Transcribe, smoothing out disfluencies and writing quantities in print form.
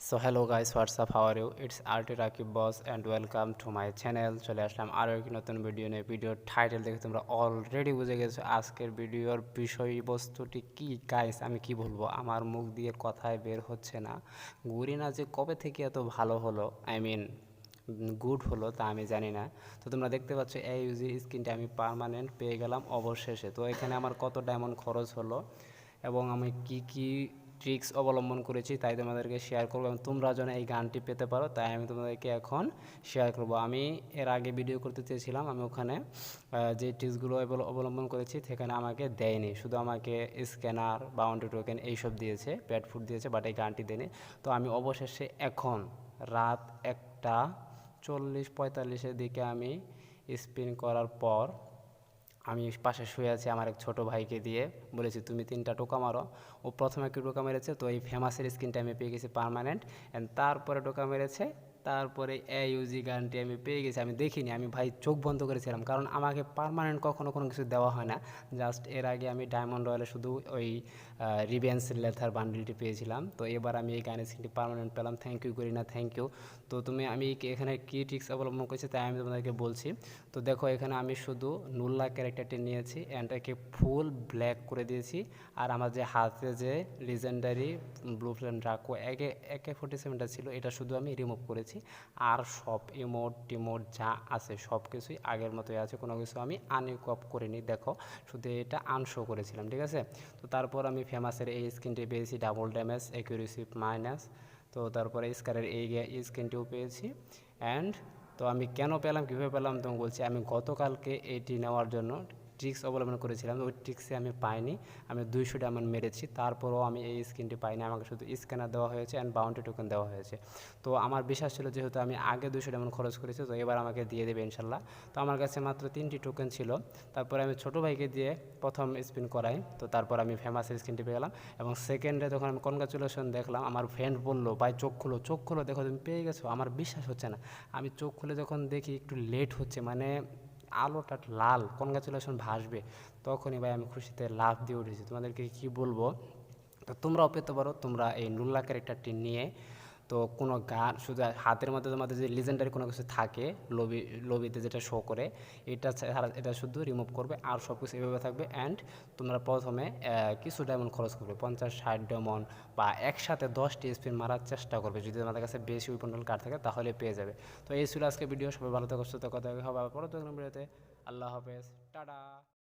So hello guys, what's up, how are you? It's RAKIB boss and welcome to my channel. চলে আসলাম আরও একটি নতুন ভিডিও নিয়ে। ভিডিওর টাইটেল দেখে তোমরা অলরেডি বুঝে গেছো আজকের ভিডিওর বিষয়বস্তুটি কী। গাইস আমি কি বলবো, আমার মুখ দিয়ে কথায় বের হচ্ছে না। গরিনা যে কবে থেকে এত ভালো হলো, আই মিন গুড হলো, তা আমি জানি না। তো তোমরা দেখতে পাচ্ছ এই ইউজি স্কিনটা আমি পার্মানেন্ট পেয়ে গেলাম অবশেষে। তো এখানে আমার কত ডায়মন্ড খরচ হলো এবং আমি কি ট্রিক্স অবলম্বন করেছি তাই তোমাদেরকে শেয়ার করবো, এবং তোমরা যেন এই গানটি পেতে পারো তাই আমি তোমাদেরকে এখন শেয়ার করব। আমি এর আগে ভিডিও করতে চেয়েছিলাম, আমি ওখানে যে ট্রিক্সগুলো অবলম্বন করেছি সেখানে আমাকে দেয়নি, শুধু আমাকে স্ক্যানার, বাউন্ডারি টোকেন এইসব দিয়েছে, প্যাট ফুড দিয়েছে, বাট এই গানটি দেয়নি। তো আমি অবশেষে এখন রাত 1:40-45 দিকে আমি স্পিন করার পর আমি পাশে শুয়ে আছি, আমার এক ছোটো ভাইকে দিয়ে বলেছি তুমি 3টা টোকা মারো। ও প্রথমে একটু টোকা মেরেছে, তো এই ফেমাসের স্কিনটা আমি পেয়ে গেছি পার্মানেন্ট। অ্যান্ড তারপরে টোকা মেরেছে, তারপরে এই ইউজি গানটি আমি পেয়ে গেছি। আমি দেখিনি, আমি ভাই চোখ বন্ধ করেছিলাম, কারণ আমাকে পার্মানেন্ট কখনো কোনো কিছু দেওয়া হয় না। জাস্ট এর আগে আমি ডায়মন্ড রয়্যালে শুধু ওই রিভেন্স লেথার বান্ডিলটি পেয়েছিলাম। তো এবার আমি এই গানের স্কিনটি পার্মানেন্ট পেলাম। থ্যাংক ইউ গরিনা, থ্যাংক ইউ। তো আমি এখানে কী ট্রিক্স অবলম্বন করেছি তাই আমি তোমাদেরকে বলছি। তো দেখো এখানে আমি শুধু নুল্লা ক্যারেক্টারটি নিয়েছি অ্যান্ড একে ফুল ব্ল্যাক করে দিয়েছি। আর আমার যে হাতে যে লিজেন্ডারি ব্লু ফ্লেম ড্রাকো AK-47টা ছিল, এটা শুধু আমি রিমুভ করেছি। আর সব ইমোট টিমোট যা আছে সব কিছুই আগের মতোই আছে, কোনো কিছু আমি আনইকুইপ করিনি। দেখো শুধু এটা আনশো করেছিলাম, ঠিক আছে। তো তারপর আমি ফেমাসের এই স্কিনটি পেয়েছি, ডাবল ড্যামেজ, অ্যাকিউরেসি মাইনাস। তো তারপরে স্কারের এই স্কিনটিও পেয়েছি। অ্যান্ড তো আমি কেন পেলাম, কীভাবে পেলাম তোমাকে বলছি। আমি গতকালকে এটি নেওয়ার জন্য ট্রিক্স অবলম্বন করেছিলাম, ওই ট্রিক্সে আমি পাইনি। আমি 200 ডায়মন্ড মেরেছি, তারপরেও আমি এই স্কিনটি পাইনি। আমাকে শুধু স্ক্যানার দেওয়া হয়েছে অ্যান্ড বাউন্টি টোকেন দেওয়া হয়েছে। তো আমার বিশ্বাস ছিল যেহেতু আমি আগে 200 ডায়মন্ড খরচ করেছি, তো এবার আমাকে দিয়ে দেবে ইনশাল্লাহ। তো আমার কাছে মাত্র 3টি টোকেন ছিল। তারপরে আমি ছোটো ভাইকে দিয়ে প্রথম স্পিন করাই, তো তারপর আমি ফেমাসের স্কিনটি পেয়ে গেলাম। এবং সেকেন্ডে যখন আমি কনগ্রাচুলেশন দেখলাম, আমার ফ্রেন্ড বললো ভাই চোখ খুলো, চোখ খুলো, দেখো তুমি পেয়ে গেছো। আমার বিশ্বাস হচ্ছে না। আমি চোখ খুলে যখন দেখি একটু লেট হচ্ছে, মানে আলোটা লাল, কনগ্রাচুলেশন ভাসবে, তখনই ভাই আমি খুশিতে লাফ দিয়ে উঠেছি। তোমাদেরকে কি বলবো। তো তোমরাও পেতে পারো, তোমরা এই নুল্লা ক্যারেক্টারটি নিয়ে। তো কোনো গান শুধু হাতের মধ্যে তোমাদের যে লিজেন্ডারি কোনো কিছু থাকে লবিতে যেটা শো করে, এটা শুধু রিমুভ করবে, আর সব কিছু এভাবে থাকবে। অ্যান্ড তোমরা প্রথমে কিছু ডায়মন্ড খরচ করবে, 50-60 ডায়মন্ড, বা একসাথে 10টি স্পিন মারার চেষ্টা করবে। যদি তোমাদের কাছে বেশি উইপন্ডল কার্ড থাকে তাহলে পেয়ে যাবে। তো এই ছিল আজকে ভিডিও। সবাই ভালো থাকো, সুস্থ, কথা হবে আবার পরবর্তী ভিডিওতে। আল্লাহ হাফেজ, টাটা।